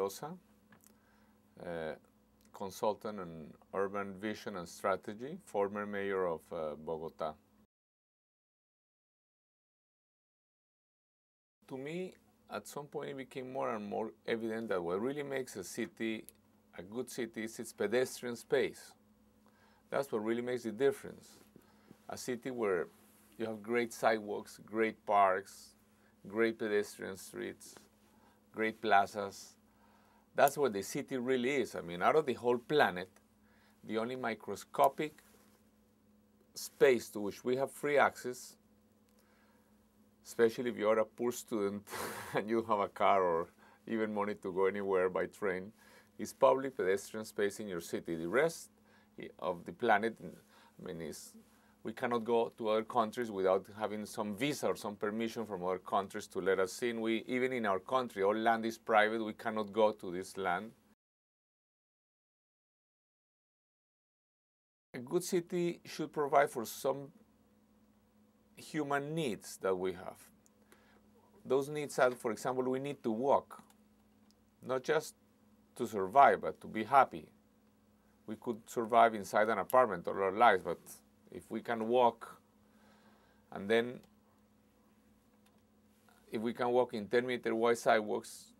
Mendoza, consultant on urban vision and strategy, former mayor of Bogota. To me, at some point it became more and more evident that what really makes a city a good city is its pedestrian space. That's what really makes the difference. A city where you have great sidewalks, great parks, great pedestrian streets, great plazas. That's what the city really is. I mean, out of the whole planet, the only microscopic space to which we have free access, especially if you're a poor student and you have a car or even money to go anywhere by train, is public pedestrian space in your city. The rest of the planet, I mean, we cannot go to other countries without having some visa or some permission from other countries to let us in. Even in our country, all land is private. We cannot go to this land. A good city should provide for some human needs that we have. Those needs are, for example, we need to walk, not just to survive, but to be happy. We could survive inside an apartment all our lives, but if we can walk, and then if we can walk in 10-meter wide sidewalks,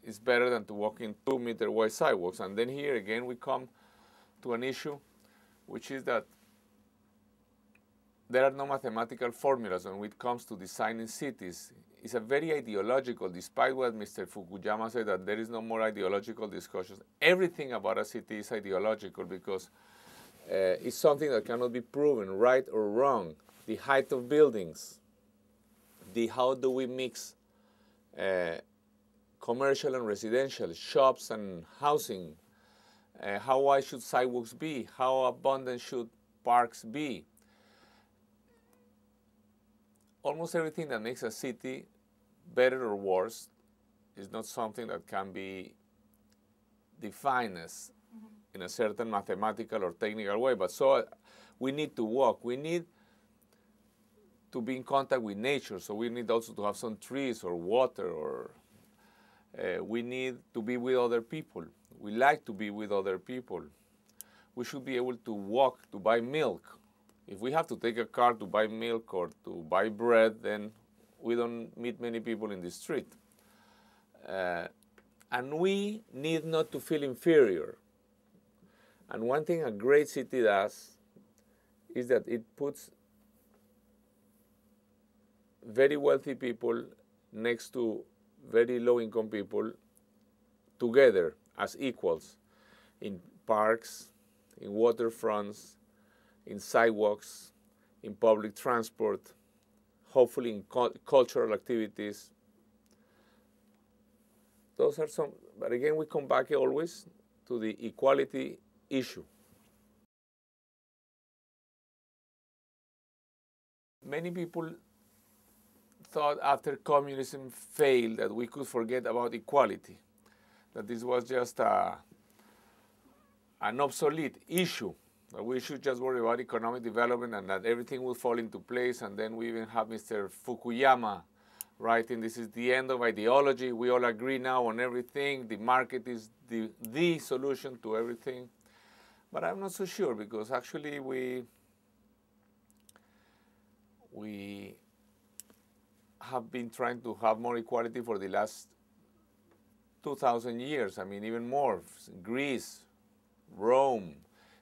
it's better than to walk in 2-meter wide sidewalks. And then here again we come to an issue, which is that there are no mathematical formulas when it comes to designing cities. It's a very ideological, despite what Mr. Fukuyama said, that there is no more ideological discussions. Everything about a city is ideological because it's something that cannot be proven right or wrong. The height of buildings, how do we mix commercial and residential, shops and housing, how wide should sidewalks be, how abundant should parks be. Almost everything that makes a city better or worse is not something that can be defined as in a certain mathematical or technical way. But so we need to walk. We need to be in contact with nature. So we need also to have some trees or water, or we need to be with other people. We like to be with other people. We should be able to walk to buy milk. If we have to take a car to buy milk or to buy bread, then we don't meet many people in the street. And we need not to feel inferior. And one thing a great city does is that it puts very wealthy people next to very low-income people together as equals in parks, in waterfronts, in sidewalks, in public transport, hopefully in cultural activities. Those are some, but again, we come back always to the equality issue. Many people thought after communism failed that we could forget about equality, that this was just an obsolete issue, that we should just worry about economic development and that everything will fall into place. And then we even have Mr. Fukuyama writing, this is the end of ideology. We all agree now on everything. The market is the solution to everything. But I'm not so sure, because actually we have been trying to have more equality for the last 2,000 years. I mean, even more. Greece, Rome,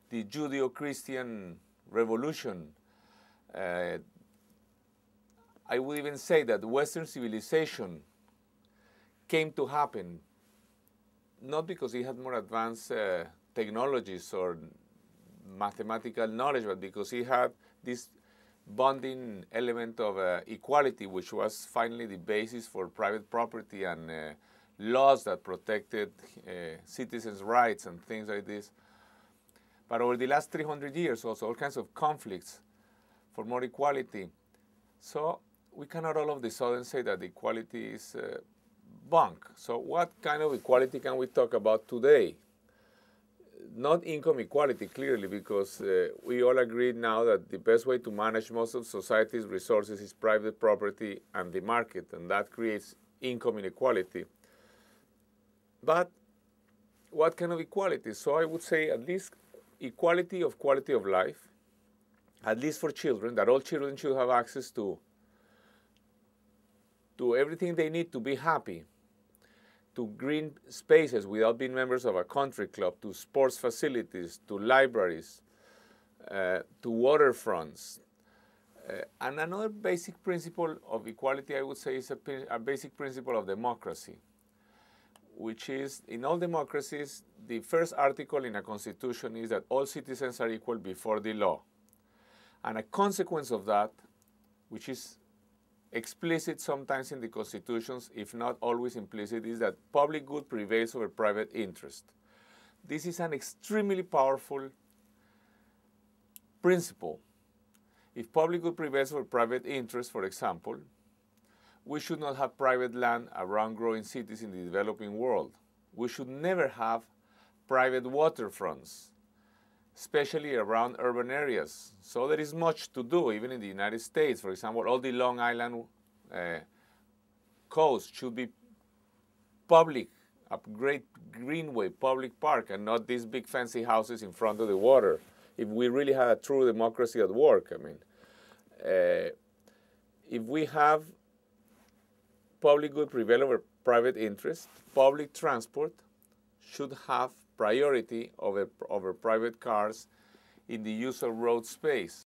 the Judeo-Christian revolution. I would even say that Western civilization came to happen not because it had more advanced technologies or mathematical knowledge, but because it had this bonding element of equality, which was finally the basis for private property and laws that protected citizens' rights and things like this. But over the last 300 years also, all kinds of conflicts for more equality. So we cannot all of a sudden say that equality is bunk. So what kind of equality can we talk about today? Not income equality, clearly, because we all agree now that the best way to manage most of society's resources is private property and the market, and that creates income inequality. But what kind of equality? So I would say at least equality of quality of life, at least for children, that all children should have access to everything they need to be happy, to green spaces without being members of a country club, to sports facilities, to libraries, to waterfronts. And another basic principle of equality, I would say, is a basic principle of democracy, which is, in all democracies, the first article in a constitution is that all citizens are equal before the law. And a consequence of that, which is explicit sometimes in the constitutions, if not always implicit, is that public good prevails over private interest. This is an extremely powerful principle. If public good prevails over private interest, for example, we should not have private land around growing cities in the developing world. We should never have private waterfronts, especially around urban areas. So there is much to do, even in the United States. For example, all the Long Island coast should be public, a great greenway, public park, and not these big fancy houses in front of the water. If we really had a true democracy at work, I mean, if we have public good prevail over private interest, public transport should have priority over private cars in the use of road space.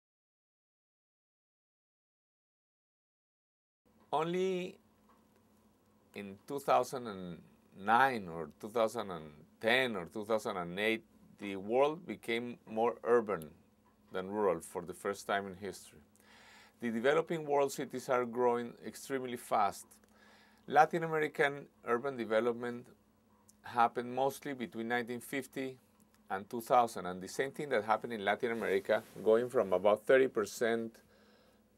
Only in 2009 or 2010 or 2008, the world became more urban than rural for the first time in history. The developing world cities are growing extremely fast. Latin American urban development happened mostly between 1950 and 2000, and the same thing that happened in Latin America, going from about 30%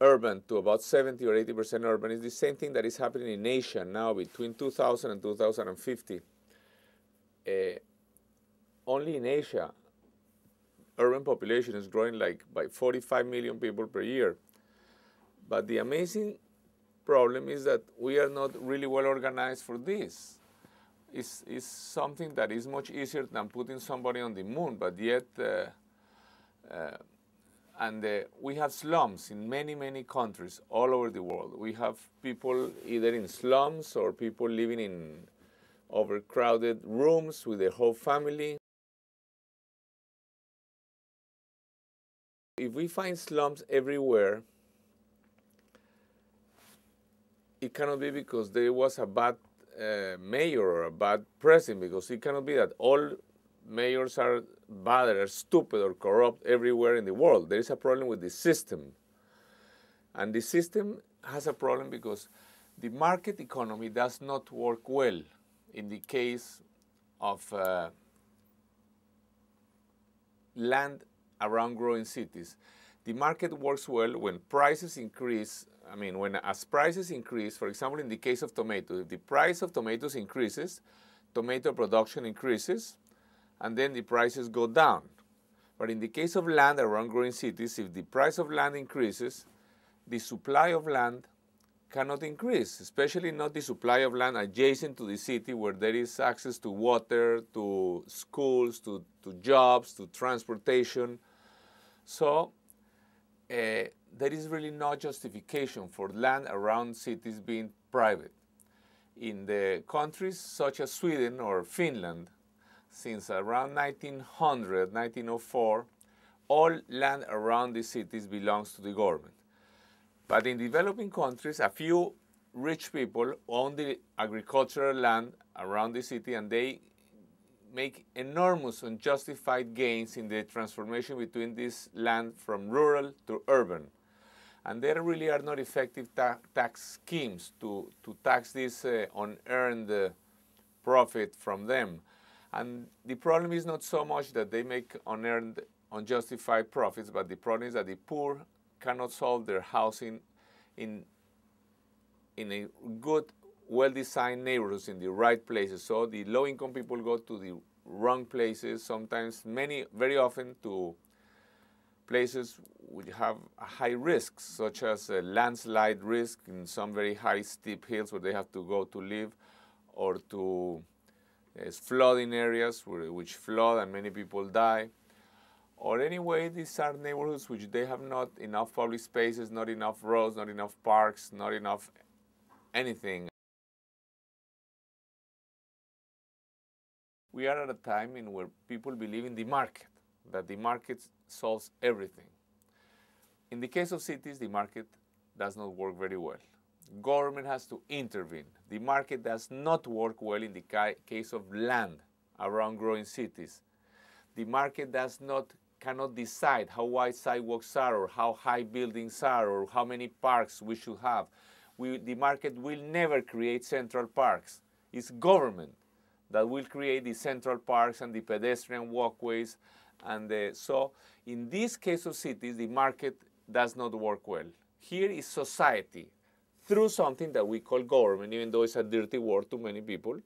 urban to about 70 or 80% urban, is the same thing that is happening in Asia now between 2000 and 2050. Only in Asia, urban population is growing like by 45 million people per year. But the amazing problem is that we are not really well organized for this. It's something that is much easier than putting somebody on the moon, but yet, we have slums in many, many countries all over the world. We have people either in slums or people living in overcrowded rooms with their whole family. If we find slums everywhere, it cannot be because there was a bad mayor or a bad president, because it cannot be that all mayors are bad or stupid or corrupt everywhere in the world. There is a problem with the system. And the system has a problem because the market economy does not work well in the case of land around growing cities. The market works well when prices increase. I mean, as prices increase, for example, in the case of tomatoes, if the price of tomatoes increases, tomato production increases, and then the prices go down. But in the case of land around growing cities, if the price of land increases, the supply of land cannot increase, especially not the supply of land adjacent to the city where there is access to water, to schools, to jobs, to transportation. So there is really no justification for land around cities being private. In the countries such as Sweden or Finland, since around 1900, 1904, all land around the cities belongs to the government. But in developing countries, a few rich people own the agricultural land around the city, and they make enormous unjustified gains in the transformation between this land from rural to urban. And there really are not effective tax schemes to tax this unearned profit from them. And the problem is not so much that they make unearned, unjustified profits, but the problem is that the poor cannot solve their housing in a good, well-designed neighborhoods in the right places. So the low-income people go to the wrong places, sometimes very often to places which have high risks, such as a landslide risk in some very high steep hills where they have to go to live, or to There's flooding areas which flood and many people die. Or anyway, these are neighborhoods which they have not enough public spaces, not enough roads, not enough parks, not enough anything. We are at a time in where people believe in the market, that the market solves everything. In the case of cities, the market does not work very well. Government has to intervene. The market does not work well in the case of land around growing cities. The market cannot decide how wide sidewalks are or how high buildings are or how many parks we should have. The market will never create central parks. It's government that will create the central parks and the pedestrian walkways. And so in this case of cities, the market does not work well. Here is society, through something that we call government, even though it's a dirty word to many people,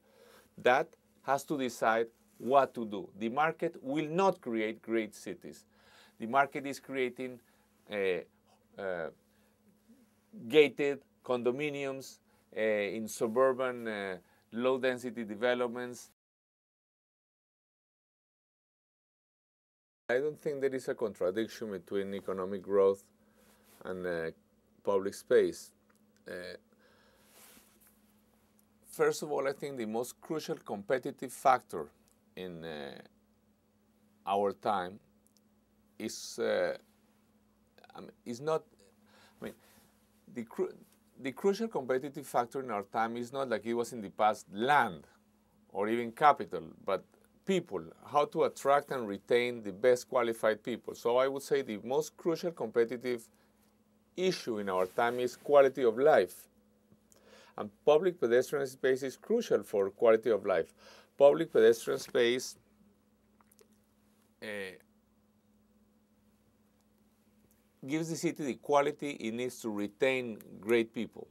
that has to decide what to do. The market will not create great cities. The market is creating gated condominiums in suburban low-density developments. I don't think there is a contradiction between economic growth and public space. First of all, I think the most crucial competitive factor in our time is not. I mean, the crucial competitive factor in our time is not like it was in the past land or even capital, but people, how to attract and retain the best qualified people. So I would say the most crucial competitive issue in our time is quality of life. And public pedestrian space is crucial for quality of life. Public pedestrian space gives the city the quality it needs to retain great people.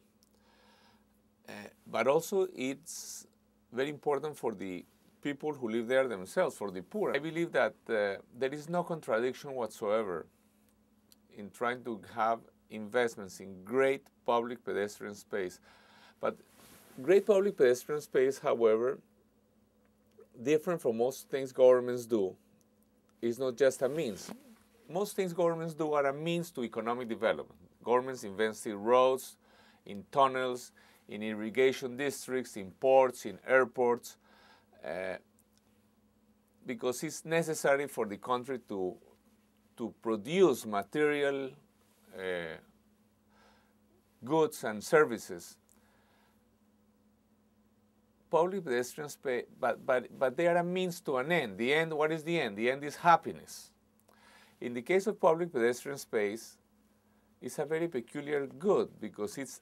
But also it's very important for the people who live there themselves, for the poor. I believe that there is no contradiction whatsoever in trying to have investments in great public pedestrian space. But great public pedestrian space, however, different from most things governments do, is not just a means. Most things governments do are a means to economic development. Governments invest in roads, in tunnels, in irrigation districts, in ports, in airports, because it's necessary for the country to produce material goods and services. Public pedestrian space, but they are a means to an end. The end, what is the end? The end is happiness. In the case of public pedestrian space, it's a very peculiar good because it's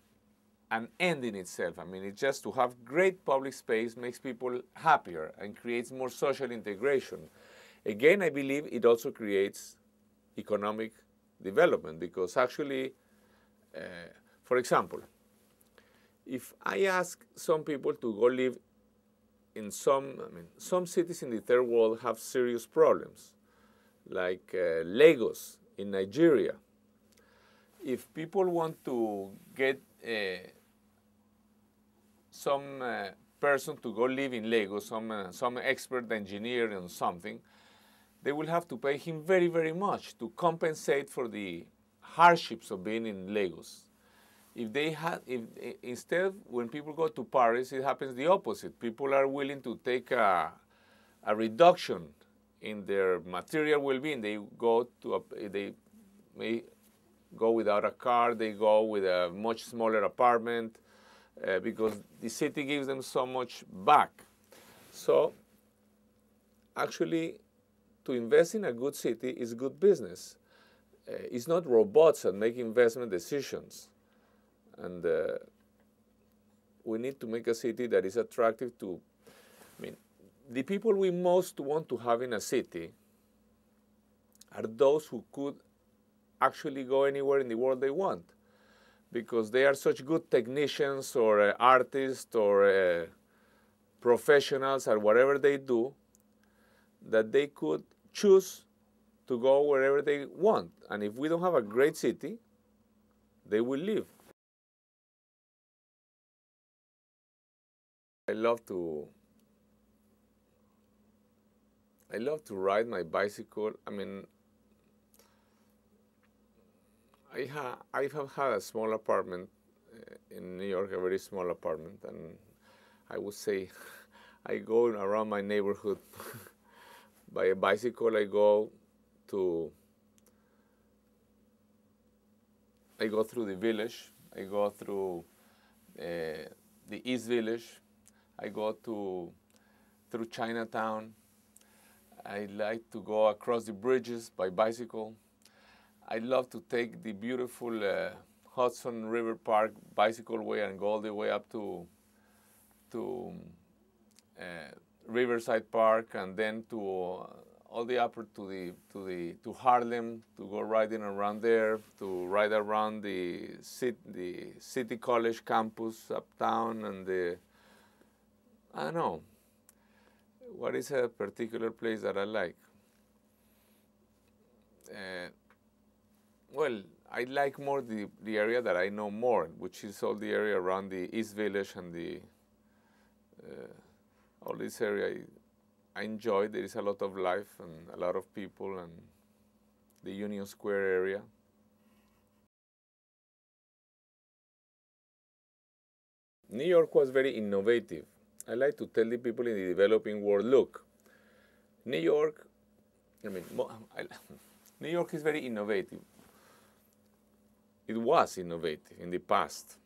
an end in itself. I mean, it's just to have great public space makes people happier and creates more social integration. Again, I believe it also creates economic development because actually, for example, if I ask some people to go live in some cities in the third world have serious problems, like Lagos in Nigeria. If people want to get some person to go live in Lagos, some expert engineer on something, they will have to pay him very, very much to compensate for the hardships of being in Lagos. Instead, when people go to Paris, it happens the opposite. People are willing to take a reduction in their material well-being. They may go without a car. They go with a much smaller apartment because the city gives them so much back. So, actually, to invest in a good city is good business. It's not robots that make investment decisions. And we need to make a city that is attractive to, the people we most want to have in a city are those who could actually go anywhere in the world they want because they are such good technicians or artists or professionals or whatever they do that they could choose to go wherever they want. And if we don't have a great city, they will leave. I love to I love to ride my bicycle. I mean, I have had a small apartment in New York, a very small apartment, and I would say I go around my neighborhood by a bicycle. To I go through the village. I go through the East Village. I go through Chinatown. I like to go across the bridges by bicycle. I love to take the beautiful Hudson River Park bicycle way and go all the way up to Riverside Park, and then to all the upper to Harlem, to go riding around there, to ride around the City College campus uptown, and I don't know, what is a particular place that I like? Well, I like more the area that I know more, which is all the area around the East Village and all this area. I enjoy. There is a lot of life and a lot of people, and the Union Square area. New York was very innovative. I like to tell the people in the developing world, look, New York, New York is very innovative. It was innovative in the past.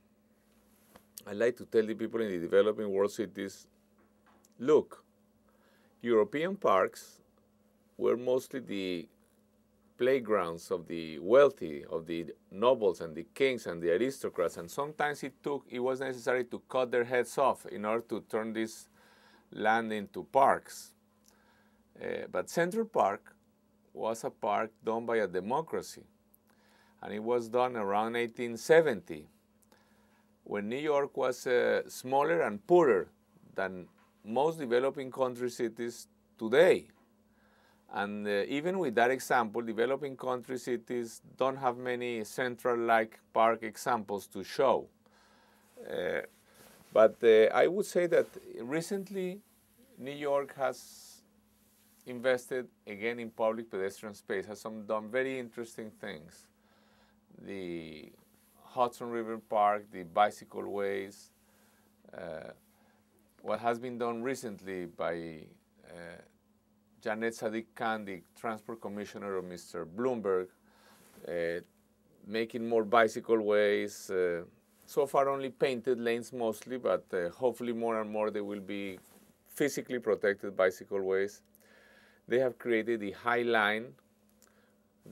I like to tell the people in the developing world cities, look, European parks were mostly the playgrounds of the wealthy, of the nobles and the kings and the aristocrats, and sometimes it was necessary to cut their heads off in order to turn this land into parks. But Central Park was a park done by a democracy, and it was done around 1870, when New York was smaller and poorer than most developing country cities today. And even with that example, developing country cities don't have many central-like park examples to show. But I would say that recently New York has invested again in public pedestrian space, has done very interesting things. The Hudson River Park, the bicycle ways, what has been done recently by Janet Sadiq-Khan, the transport commissioner of Mr. Bloomberg, making more bicycle ways. So far only painted lanes mostly, but hopefully more and more there will be physically protected bicycle ways. They have created the High Line,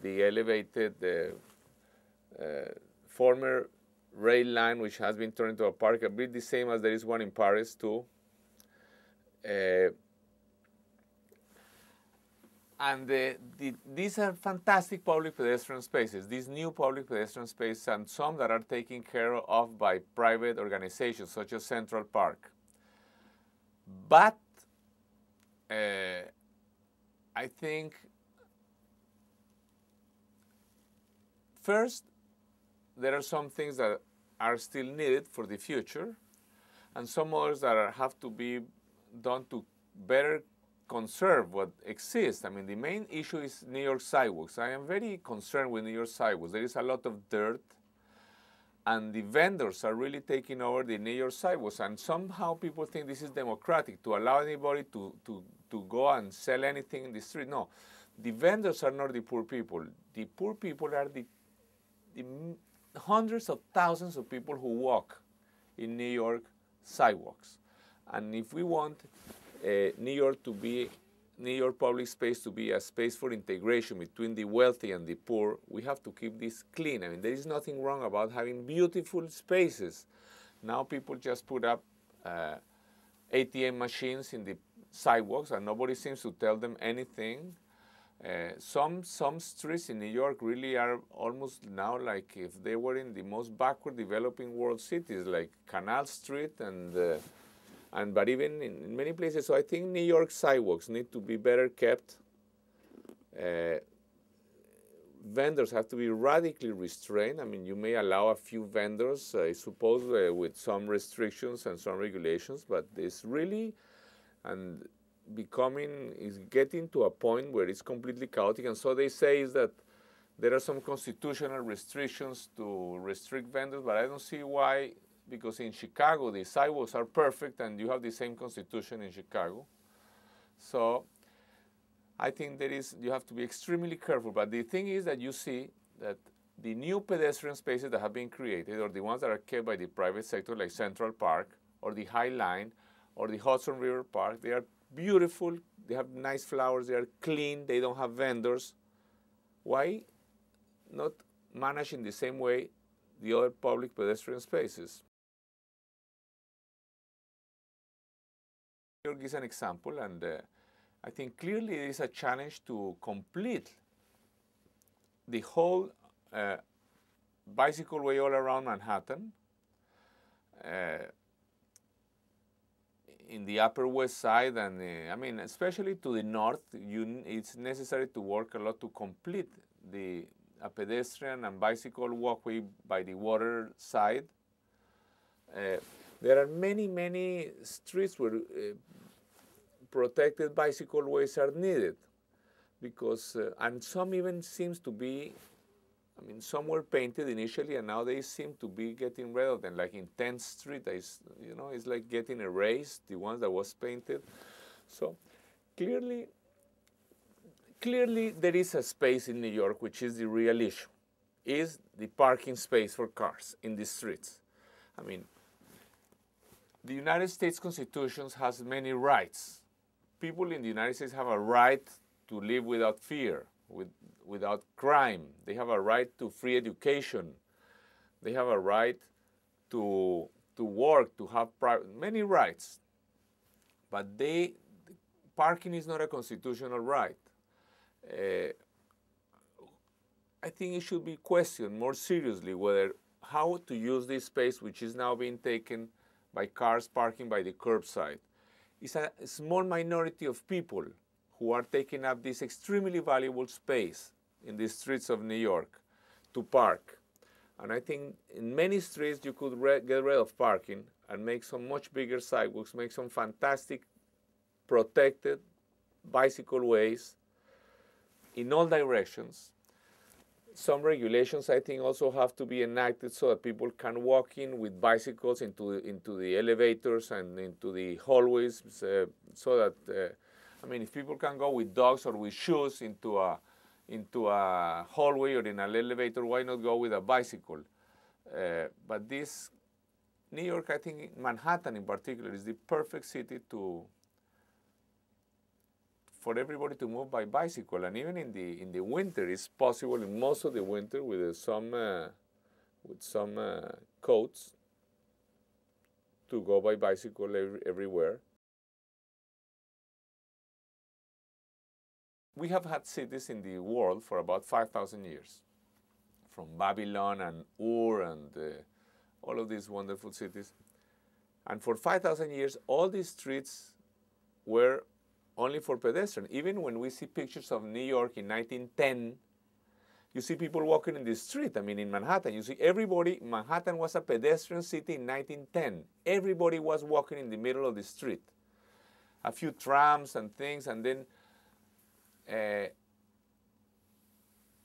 the elevated former rail line, which has been turned into a park, a bit the same as there is one in Paris too. And these are fantastic public pedestrian spaces, these new public pedestrian spaces, and some that are taken care of by private organizations, such as Central Park. But I think, first, there are some things that are still needed for the future, and some others that have to be done to better conserve what exists. I mean, the main issue is New York sidewalks. I am very concerned with New York sidewalks. There is a lot of dirt, and the vendors are really taking over the New York sidewalks, and somehow people think this is democratic, to allow anybody to go and sell anything in the street. No, the vendors are not the poor people. The poor people are the hundreds of thousands of people who walk in New York sidewalks. And if we want New York public space to be a space for integration between the wealthy and the poor, we have to keep this clean. I mean, there is nothing wrong about having beautiful spaces. Now people just put up ATM machines in the sidewalks, and nobody seems to tell them anything. Some streets in New York really are almost now like if they were in the most backward developing world cities, like Canal Street but even in many places. So I think New York sidewalks need to be better kept. Vendors have to be radically restrained. I mean, you may allow a few vendors, I suppose, with some restrictions and some regulations, but it's really, and getting to a point where it's completely chaotic. And so they say is that there are some constitutional restrictions to restrict vendors, but I don't see why, because in Chicago the sidewalks are perfect and you have the same constitution in Chicago. So I think you have to be extremely careful. But the thing is that you see that the new pedestrian spaces that have been created, or the ones that are kept by the private sector, like Central Park, or the High Line, or the Hudson River Park, they are beautiful, they have nice flowers, they are clean, they don't have vendors. Why not manage in the same way the other public pedestrian spaces? New York is an example, and I think clearly it is a challenge to complete the whole bicycle way all around Manhattan. In the Upper West Side, and I mean, especially to the north, it's necessary to work a lot to complete a pedestrian and bicycle walkway by the water side. There are many, many streets where protected bicycle ways are needed, because and some even seems to be, I mean, some were painted initially and now they seem to be getting rid of them. Like in 10th Street, it's like getting erased, the ones that was painted. So clearly there is a space in New York which is the real issue, is the parking space for cars in the streets. I mean, the United States Constitution has many rights. People in the United States have a right to live without fear, without crime. They have a right to free education. They have a right to work, to have many rights. But parking is not a constitutional right. I think it should be questioned more seriously how to use this space, which is now being taken by cars parking by the curbside. It's a small minority of people who are taking up this extremely valuable space in the streets of New York to park. And I think in many streets you could get rid of parking and make some much bigger sidewalks, make some fantastic protected bicycle ways in all directions. Some regulations, I think, also have to be enacted so that people can walk in with bicycles into the elevators and into the hallways, so that, I mean, if people can go with dogs or with shoes into a hallway or in an elevator, why not go with a bicycle? But New York, I think Manhattan in particular, is the perfect city for everybody to move by bicycle, and even in the winter, it's possible in most of the winter with some coats to go by bicycle everywhere. We have had cities in the world for about 5,000 years, from Babylon and Ur and all of these wonderful cities. And for 5,000 years, all these streets were only for pedestrians. Even when we see pictures of New York in 1910, you see people walking in the street. I mean, in Manhattan, you see Manhattan was a pedestrian city in 1910. Everybody was walking in the middle of the street. A few trams and things, and then,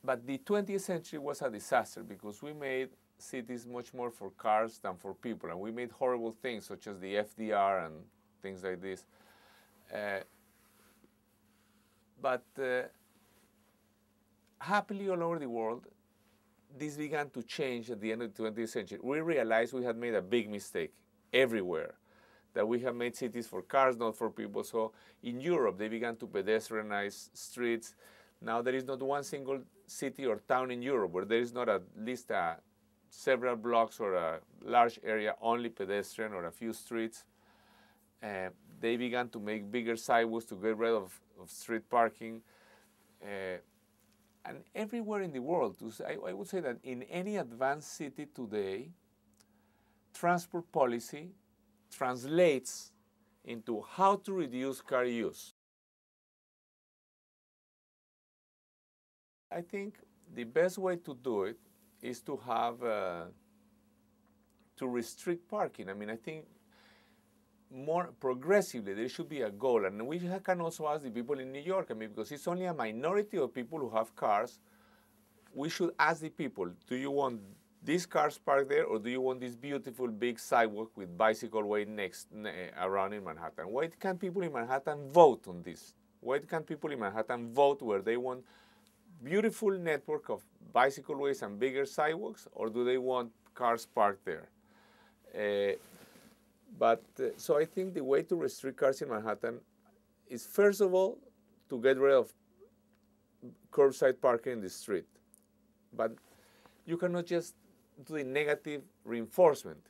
but the 20th century was a disaster because we made cities much more for cars than for people, and we made horrible things such as the FDR and things like this. But happily, all over the world, this began to change at the end of the 20th century. We realized we had made a big mistake everywhere, that we have made cities for cars, not for people. So in Europe, they began to pedestrianize streets. Now there is not one single city or town in Europe where there is not at least several blocks or a large area only pedestrian, or a few streets. They began to make bigger sidewalks to get rid of street parking. And everywhere in the world, I would say that in any advanced city today, transport policy translates into how to reduce car use. I think the best way to do it is to have, to restrict parking. I mean, I think more progressively, there should be a goal. And we can also ask the people in New York, I mean, because it's only a minority of people who have cars, we should ask the people, do you want these cars parked there, or do you want this beautiful big sidewalk with bicycle way around in Manhattan? Why can't people in Manhattan vote on this? Why can't people in Manhattan vote where they want beautiful network of bicycle ways and bigger sidewalks, or do they want cars parked there? So I think the way to restrict cars in Manhattan is, first of all, to get rid of curbside parking in the street. But you cannot just do the negative reinforcement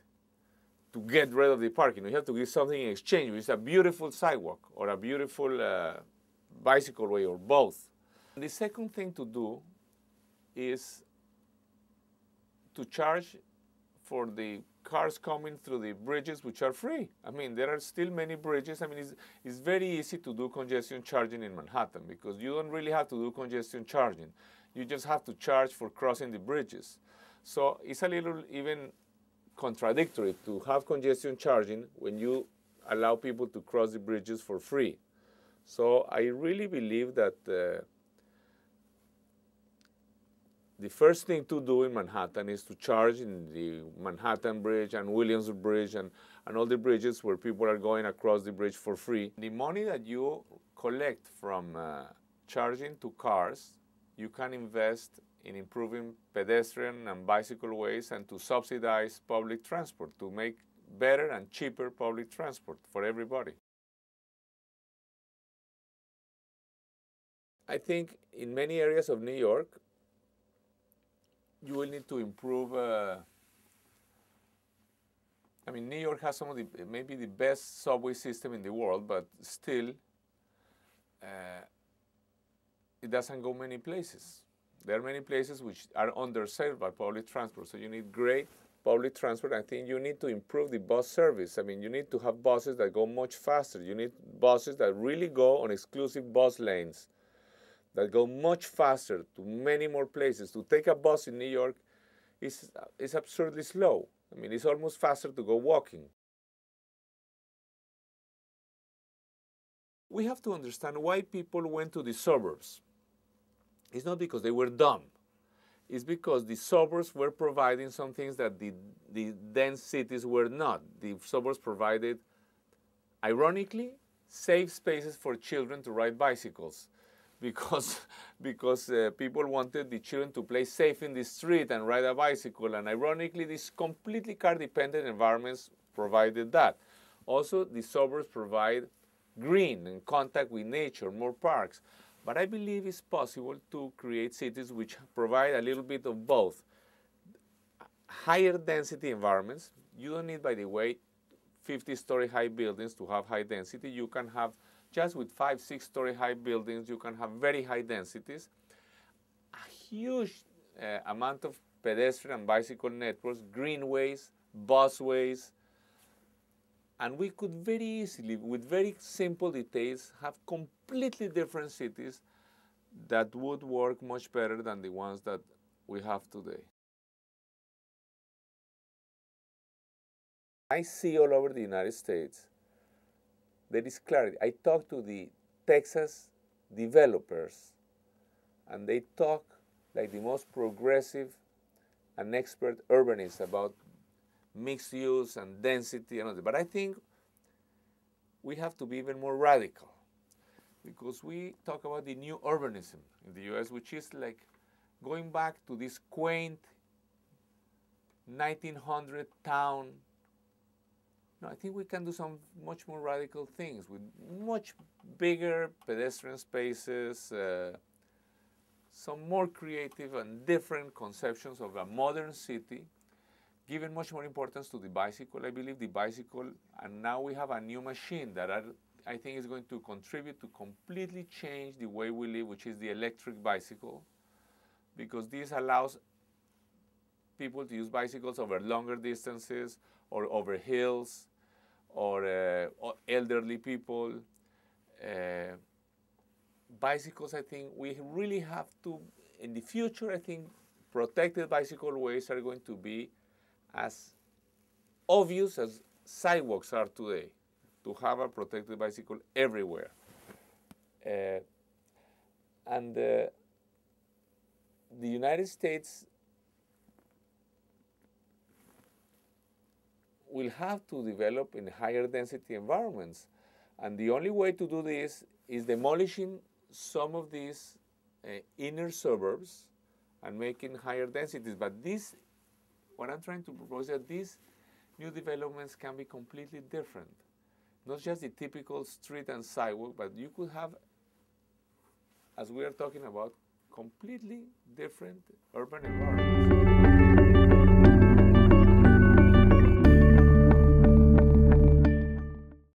to get rid of the parking. You have to give something in exchange, which is a beautiful sidewalk or a beautiful bicycle way, or both. The second thing to do is to charge for the cars coming through the bridges, which are free. I mean, there are still many bridges. I mean, it's very easy to do congestion charging in Manhattan, because you don't really have to do congestion charging. You just have to charge for crossing the bridges. So it's a little even contradictory to have congestion charging when you allow people to cross the bridges for free. So I really believe that the first thing to do in Manhattan is to charge in the Manhattan Bridge and Williamsburg Bridge and all the bridges where people are going across the bridge for free. The money that you collect from charging to cars, you can invest in improving pedestrian and bicycle ways and to subsidize public transport, to make better and cheaper public transport for everybody. I think in many areas of New York, you will need to improve. I mean, New York has some of maybe the best subway system in the world, but still, it doesn't go many places. There are many places which are underserved by public transport, so you need great public transport. I think you need to improve the bus service. I mean, you need to have buses that go much faster. You need buses that really go on exclusive bus lanes, that go much faster to many more places. To take a bus in New York is absurdly slow. I mean, it's almost faster to go walking. We have to understand why people went to the suburbs. It's not because they were dumb. It's because the suburbs were providing some things that the dense cities were not. The suburbs provided, ironically, safe spaces for children to ride bicycles, because people wanted the children to play safe in the street and ride a bicycle. And ironically, these completely car-dependent environments provided that. Also, the suburbs provide green and contact with nature, more parks. But I believe it's possible to create cities which provide a little bit of both. Higher density environments. You don't need, by the way, 50-story high buildings to have high density. You can have, just with 5-6-story high buildings, you can have very high densities. A huge amount of pedestrian and bicycle networks, greenways, busways. And we could very easily, with very simple details, have completely different cities that would work much better than the ones that we have today. I see all over the United States, there is clarity. I talk to the Texas developers, and they talk like the most progressive and expert urbanists about mixed use and density and all that. But I think we have to be even more radical, because we talk about the new urbanism in the US, which is like going back to this quaint 1900 town. No, I think we can do some much more radical things with much bigger pedestrian spaces, some more creative and different conceptions of a modern city, given much more importance to the bicycle. I believe the bicycle, and now we have a new machine that I think is going to contribute to completely change the way we live, which is the electric bicycle, because this allows people to use bicycles over longer distances or over hills, or elderly people. Bicycles, I think we really have to, in the future, I think protected bicycle ways are going to be as obvious as sidewalks are today. to have a protected bicycle everywhere. And the United States will have to develop in higher density environments. And the only way to do this is demolishing some of these inner suburbs and making higher densities. But this, what I'm trying to propose is that these new developments can be completely different. Not just the typical street and sidewalk, but you could have, as we are talking about, completely different urban environments.